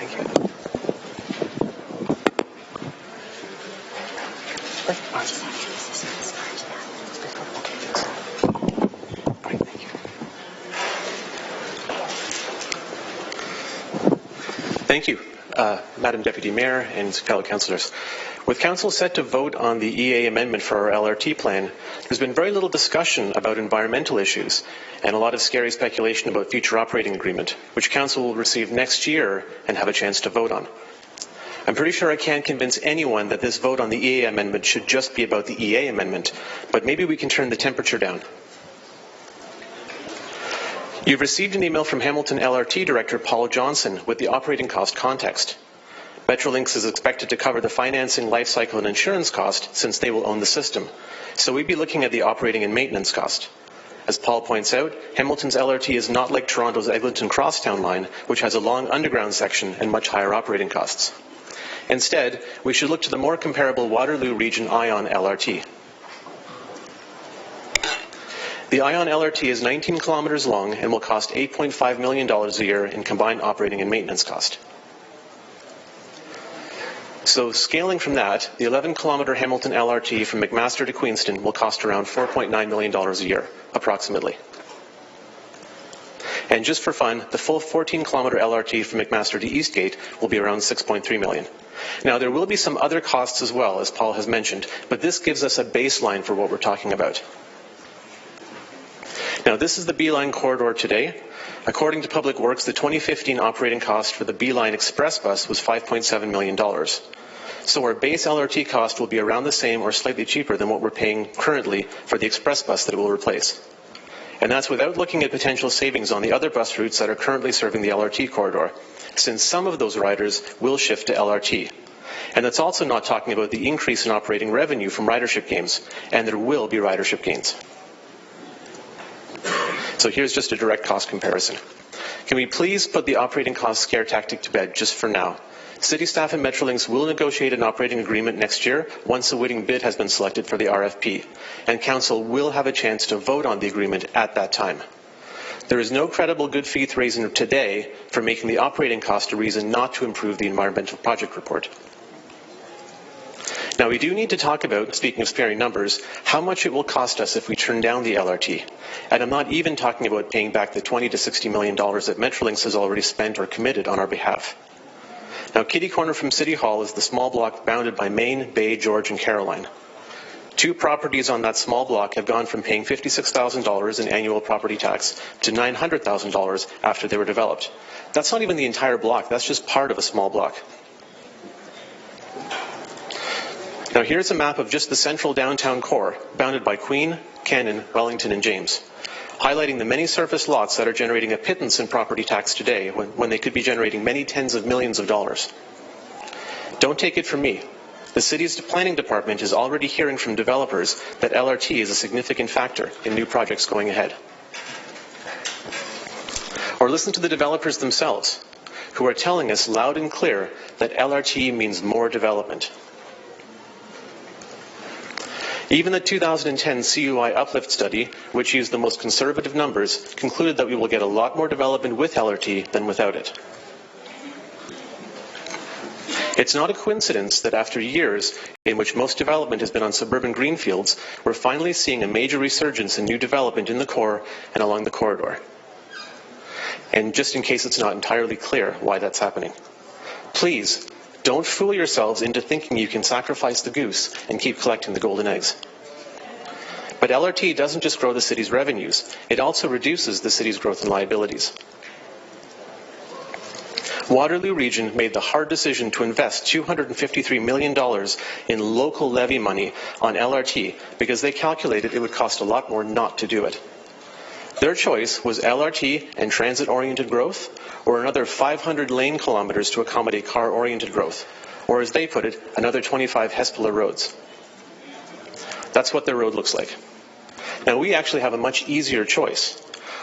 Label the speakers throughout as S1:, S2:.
S1: Thank you. Thank you, Madam Deputy Mayor and fellow councillors. With Council set to vote on the EA amendment for our LRT plan, there's been very little discussion about environmental issues and a lot of scary speculation about future operating agreement, which Council will receive next year and have a chance to vote on. I'm pretty sure I can't convince anyone that this vote on the EA amendment should just be about the EA amendment, but maybe we can turn the temperature down. You've received an email from Hamilton LRT Director Paul Johnson with the operating cost context. Metrolinx is expected to cover the financing, life cycle, and insurance cost since they will own the system. So we'd be looking at the operating and maintenance cost. As Paul points out, Hamilton's LRT is not like Toronto's Eglinton Crosstown line, which has a long underground section and much higher operating costs. Instead, we should look to the more comparable Waterloo Region ION LRT. The ION LRT is 19 kilometres long and will cost $8.5 million a year in combined operating and maintenance cost. So scaling from that, the 11-kilometre Hamilton LRT from McMaster to Queenston will cost around $4.9 million a year, approximately. And just for fun, the full 14-kilometre LRT from McMaster to Eastgate will be around $6.3 million. Now, there will be some other costs as well, as Paul has mentioned, but this gives us a baseline for what we're talking about. Now, this is the B-Line corridor today. According to Public Works, the 2015 operating cost for the B-Line Express bus was $5.7 million. So our base LRT cost will be around the same or slightly cheaper than what we're paying currently for the express bus that it will replace. And that's without looking at potential savings on the other bus routes that are currently serving the LRT corridor, since some of those riders will shift to LRT. And that's also not talking about the increase in operating revenue from ridership gains, and there will be ridership gains. So here's just a direct cost comparison. Can we please put the operating cost scare tactic to bed just for now? City staff and Metrolinx will negotiate an operating agreement next year once a winning bid has been selected for the RFP, and Council will have a chance to vote on the agreement at that time. There is no credible good faith reason today for making the operating cost a reason not to improve the environmental project report. Now, we do need to talk about, speaking of sparing numbers, how much it will cost us if we turn down the LRT. And I'm not even talking about paying back the $20 to $60 million that Metrolinx has already spent or committed on our behalf. Now, kitty corner from City Hall is the small block bounded by Main, Bay, George, and Caroline. Two properties on that small block have gone from paying $56,000 in annual property tax to $900,000 after they were developed. That's not even the entire block, that's just part of a small block. Now here's a map of just the central downtown core, bounded by Queen, Cannon, Wellington, and James, highlighting the many surface lots that are generating a pittance in property tax today when they could be generating many tens of millions of dollars. Don't take it from me. The city's planning department is already hearing from developers that LRT is a significant factor in new projects going ahead. Or listen to the developers themselves, who are telling us loud and clear that LRT means more development. Even the 2010 CUI uplift study, which used the most conservative numbers, concluded that we will get a lot more development with LRT than without it. It's not a coincidence that after years in which most development has been on suburban greenfields, we're finally seeing a major resurgence in new development in the core and along the corridor. And just in case it's not entirely clear why that's happening, please, don't fool yourselves into thinking you can sacrifice the goose and keep collecting the golden eggs. But LRT doesn't just grow the city's revenues, it also reduces the city's growth and liabilities. Waterloo Region made the hard decision to invest $253 million in local levy money on LRT because they calculated it would cost a lot more not to do it. Their choice was LRT and transit-oriented growth, or another 500 lane kilometres to accommodate car-oriented growth, or as they put it, another 25 Hespeler roads. That's what their road looks like. Now, we actually have a much easier choice.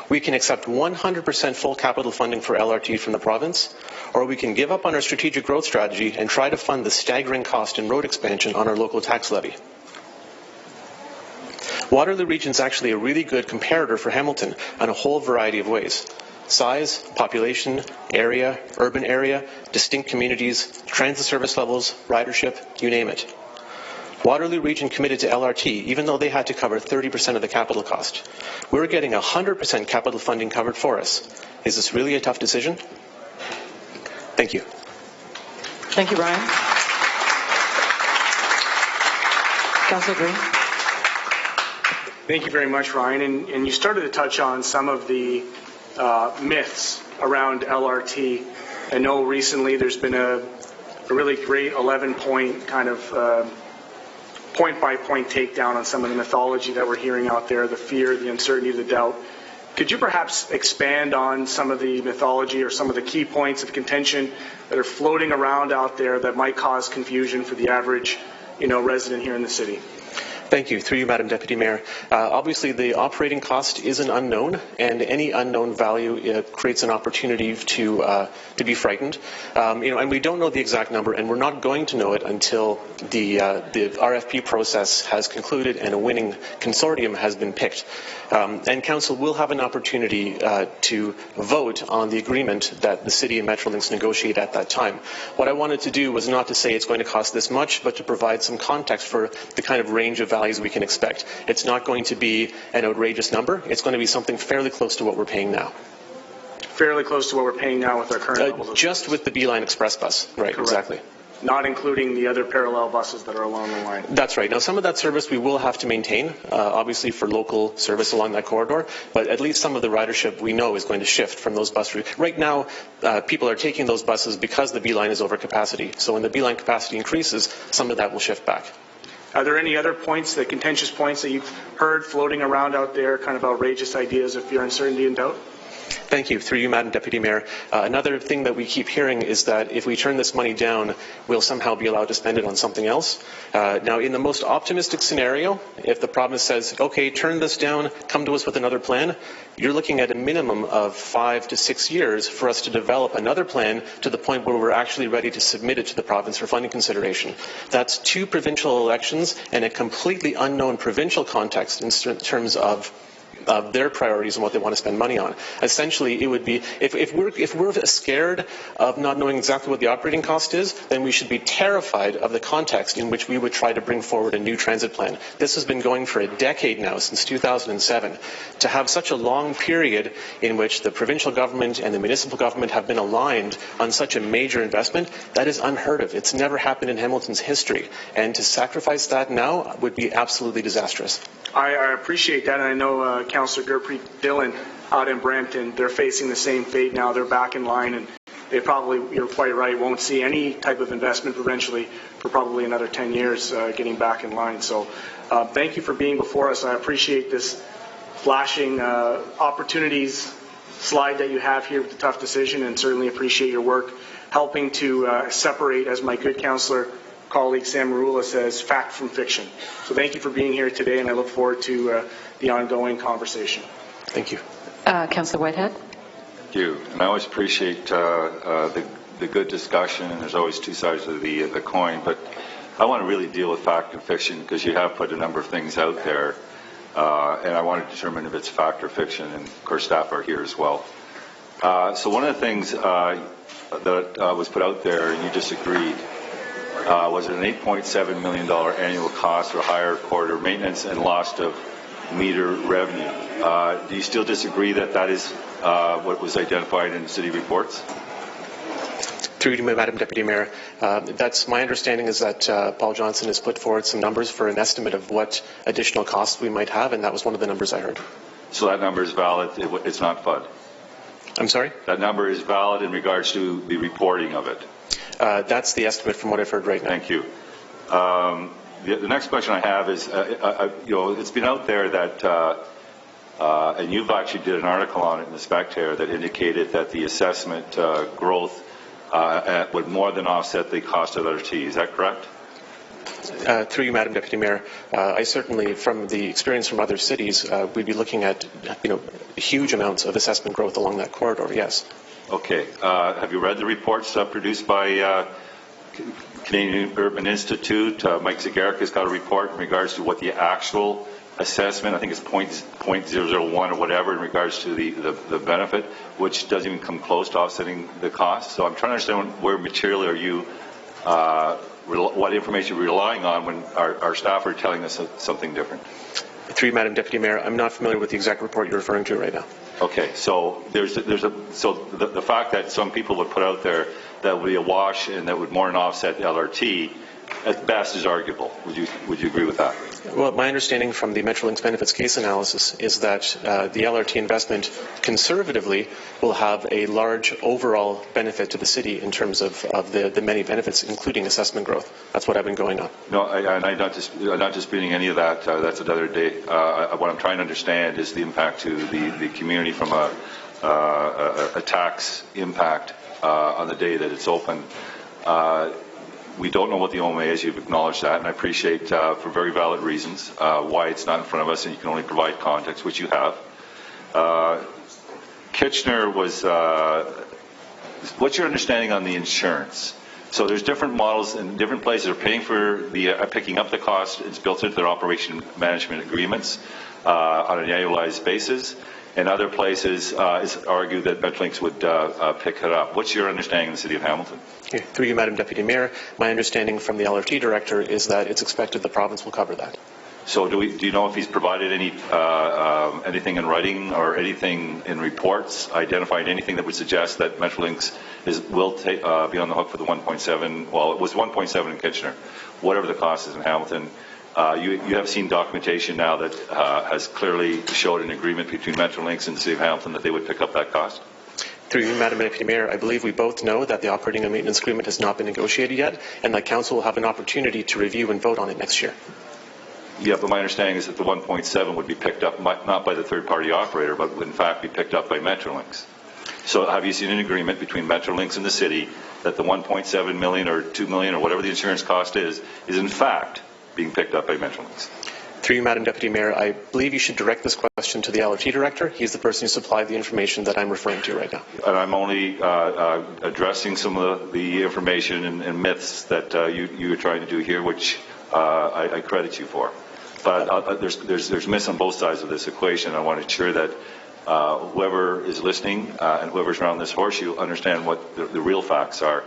S1: We can accept 100% full capital funding for LRT from the province, or we can give up on our strategic growth strategy and try to fund the staggering cost in road expansion on our local tax levy. Waterloo Region is actually a really good comparator for Hamilton in a whole variety of ways. size, population, area, urban area, distinct communities, transit service levels, ridership, you name it. Waterloo Region committed to LRT even though they had to cover 30% of the capital cost. We're getting 100% capital funding covered for us. Is this really a tough decision? Thank you.
S2: Thank you, Brian. Councillor Green.
S3: Thank you very much, Ryan. And you started to touch on some of the myths around LRT. I know recently there's been a really great 11-point kind of point-by-point takedown on some of the mythology that we're hearing out there, the fear, the uncertainty, the doubt. Could you perhaps expand on some of the mythology or some of the key points of contention that are floating around out there that might cause confusion for the average, resident here in the city?
S1: Thank you. Through you, Madam Deputy Mayor. Obviously, the operating cost is an unknown, and any unknown value creates an opportunity to be frightened. And we don't know the exact number, and we're not going to know it until the RFP process has concluded and a winning consortium has been picked. And Council will have an opportunity to vote on the agreement that the City and Metrolinx negotiate at that time. What I wanted to do was not to say it's going to cost this much, but to provide some context for the kind of range of values we can expect. It's not going to be an outrageous number. It's going to be something fairly close to what we're paying now.
S3: Fairly close to what we're paying now with our current levels of
S1: just
S3: service.
S1: with the Beeline Express bus, right?
S3: Correct.
S1: Exactly.
S3: Not including the other parallel buses that are along the line.
S1: That's right. Now, some of that service we will have to maintain, obviously for local service along that corridor, but at least some of the ridership we know is going to shift from those bus routes. Right now, people are taking those buses because the Beeline is over capacity. So when the Beeline capacity increases, some of that will shift back.
S3: Are there any other points, the contentious points that you've heard floating around out there, kind of outrageous ideas of fear, uncertainty, and doubt?
S1: Thank you. Through you, Madam Deputy Mayor. Another thing that we keep hearing is that if we turn this money down, we'll somehow be allowed to spend it on something else. Now, in the most optimistic scenario, if the province says, okay, turn this down, come to us with another plan, you're looking at a minimum of 5 to 6 years for us to develop another plan to the point where we're actually ready to submit it to the province for funding consideration. That's 2 provincial elections and a completely unknown provincial context in terms of their priorities and what they want to spend money on. Essentially, it would be, if we're scared of not knowing exactly what the operating cost is, then we should be terrified of the context in which we would try to bring forward a new transit plan. This has been going for a decade now, since 2007. To have such a long period in which the provincial government and the municipal government have been aligned on such a major investment, that is unheard of. It's never happened in Hamilton's history. And to sacrifice that now would be absolutely disastrous.
S3: I appreciate that, and I know Councillor Gurpreet Dillon out in Brampton, they're facing the same fate now. They're back in line, and they probably, you're quite right, won't see any type of investment provincially for probably another 10 years getting back in line. So thank you for being before us. I appreciate this flashing opportunities slide that you have here with the tough decision, and certainly appreciate your work helping to separate, as my good councillor colleague Sam Marula says, fact from fiction. So thank you for being here today, and I look forward to the ongoing conversation.
S1: Thank you.
S2: Councillor Whitehead.
S4: Thank you. And I always appreciate the good discussion, and there's always 2 sides of the coin, but I want to really deal with fact and fiction because you have put a number of things out there, and I want to determine if it's fact or fiction, and of course staff are here as well. So one of the things that was put out there, and you disagreed, was an $8.7 million annual cost for higher corridor maintenance and loss of meter revenue. Do you still disagree that that is what was identified in the city reports?
S1: Through you, Madam Deputy Mayor. That's my understanding is that Paul Johnson has put forward some numbers for an estimate of what additional costs we might have, and that was one of the numbers I heard.
S4: So that number is valid. It's not FUD.
S1: I'm sorry?
S4: That number is valid in regards to the reporting of it.
S1: That's the estimate from what I've heard right now.
S4: Thank you. The next question I have is, it's been out there that, and you've actually did an article on it in the Spectator that indicated that the assessment growth would more than offset the cost of LRT. Is that correct?
S1: Through you, Madam Deputy Mayor, I certainly, from the experience from other cities, we'd be looking at, huge amounts of assessment growth along that corridor. Yes.
S4: Okay. Have you read the reports produced by Canadian Urban Institute? Mike Zagaric has got a report in regards to what the actual assessment, I think it's .001 or whatever in regards to the benefit, which doesn't even come close to offsetting the cost. So I'm trying to understand where materially are you, what information you're relying on when our staff are telling us something different.
S1: Through you, Madam Deputy Mayor, I'm not familiar with the exact report you're referring to right now.
S4: Okay, so the fact that some people would put out there that would be a wash and that would more than offset the LRT, at best is arguable. Would you agree with that?
S1: Well, my understanding from the Metrolinx benefits case analysis is that the LRT investment conservatively will have a large overall benefit to the city in terms of the many benefits, including assessment growth. That's what I've been going on.
S4: No, I'm not disputing any of that. That's another day. What I'm trying to understand is the impact to the community from a tax impact on the day that it's open. We don't know what the OMA is. You've acknowledged that, and I appreciate, for very valid reasons, why it's not in front of us, and you can only provide context, which you have. Kitchener was. What's your understanding on the insurance? So there's different models in different places are paying for the picking up the cost. It's built into their operation management agreements on an annualized basis. And other places, it's argued that Metrolinx would pick it up. What's your understanding in the City of Hamilton?
S1: Okay. Through you, Madam Deputy Mayor, my understanding from the LRT Director is that it's expected the province will cover that.
S4: So do you know if he's provided any anything in writing or anything in reports, identified anything that would suggest that Metrolinx will be on the hook for the 1.7, well, it was 1.7 in Kitchener, whatever the cost is in Hamilton. You have seen documentation now that has clearly showed an agreement between Metrolinx and the City of Hamilton that they would pick up that cost?
S1: Through you, Madam Deputy Mayor, I believe we both know that the operating and maintenance agreement has not been negotiated yet, and that Council will have an opportunity to review and vote on it next year.
S4: Yeah, but my understanding is that the 1.7 would be picked up not by the third-party operator, but would in fact be picked up by Metrolinx. So have you seen an agreement between Metrolinx and the city that the 1.7 million or 2 million or whatever the insurance cost is in fact being picked up by Metrolinx?
S1: Through you, Madam Deputy Mayor, I believe you should direct this question to the LRT Director. He's the person who supplied the information that I'm referring to right now. And
S4: I'm only addressing some of the information and myths that you are trying to do here, which I credit you for. But there's myths on both sides of this equation. I want to ensure that whoever is listening and whoever's around this horseshoe understand what the real facts are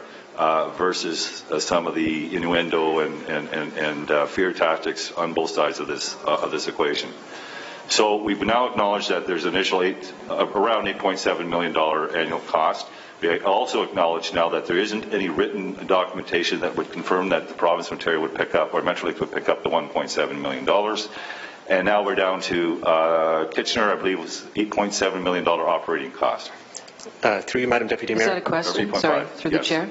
S4: versus some of the innuendo and fear tactics on both sides of this equation. So we've now acknowledged that there's an initial around $8.7 million annual cost. We also acknowledge now that there isn't any written documentation that would confirm that the province of Ontario would pick up, or Metrolinx would pick up the $1.7 million. And now we're down to Kitchener, I believe, was $8.7 million operating cost.
S1: Through you, Madam Deputy Mayor.
S2: Is that a question? Sorry, through the chair.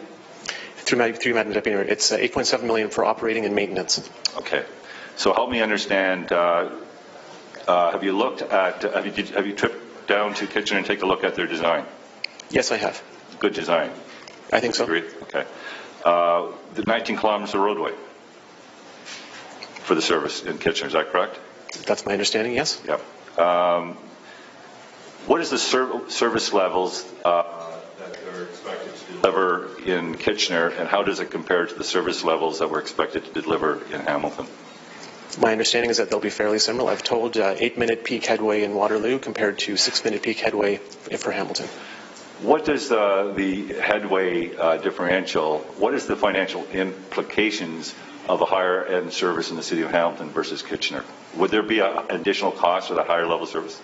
S1: Through you, Madam Deputy Mayor, it's $8.7 million for operating and maintenance.
S4: Okay, so help me understand. Have you looked at? Have you tripped down to Kitchener and take a look at their design?
S1: Yes, I have.
S4: Good design.
S1: I think so.
S4: Agreed. Okay. The 19 kilometers of roadway for the service in Kitchener, is that correct?
S1: That's my understanding, yes.
S4: Yep. What is the service levels that they're expected to deliver in Kitchener, and how does it compare to the service levels that we're expected to deliver in Hamilton?
S1: My understanding is that they'll be fairly similar. I've told 8-minute peak headway in Waterloo compared to 6-minute peak headway for Hamilton. What does
S4: the headway differential, what is the financial implications of a higher end service in the City of Hamilton versus Kitchener? Would there be an additional cost for that higher level service?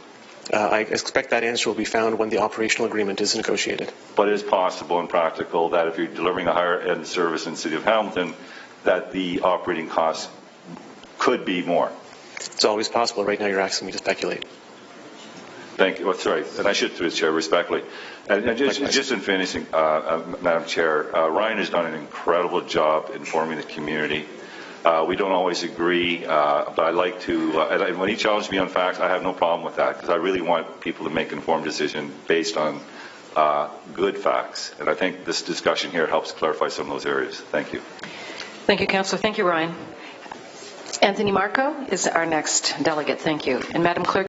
S1: I expect that answer will be found when the operational agreement is negotiated.
S4: But it is possible and practical that if you're delivering a higher end service in the City of Hamilton, that the operating costs could be more.
S1: It's always possible. Right now you're asking me to speculate.
S4: Thank you. Sorry, and I should, through the chair, respectfully. And just in finishing, Madam Chair, Ryan has done an incredible job informing the community. We don't always agree, but I like to, and when he challenges me on facts, I have no problem with that, because I really want people to make informed decisions based on good facts. And I think this discussion here helps clarify some of those areas. Thank you.
S2: Thank you, Councillor. Thank you, Ryan. Anthony Marco is our next delegate. Thank you. And Madam Clerk,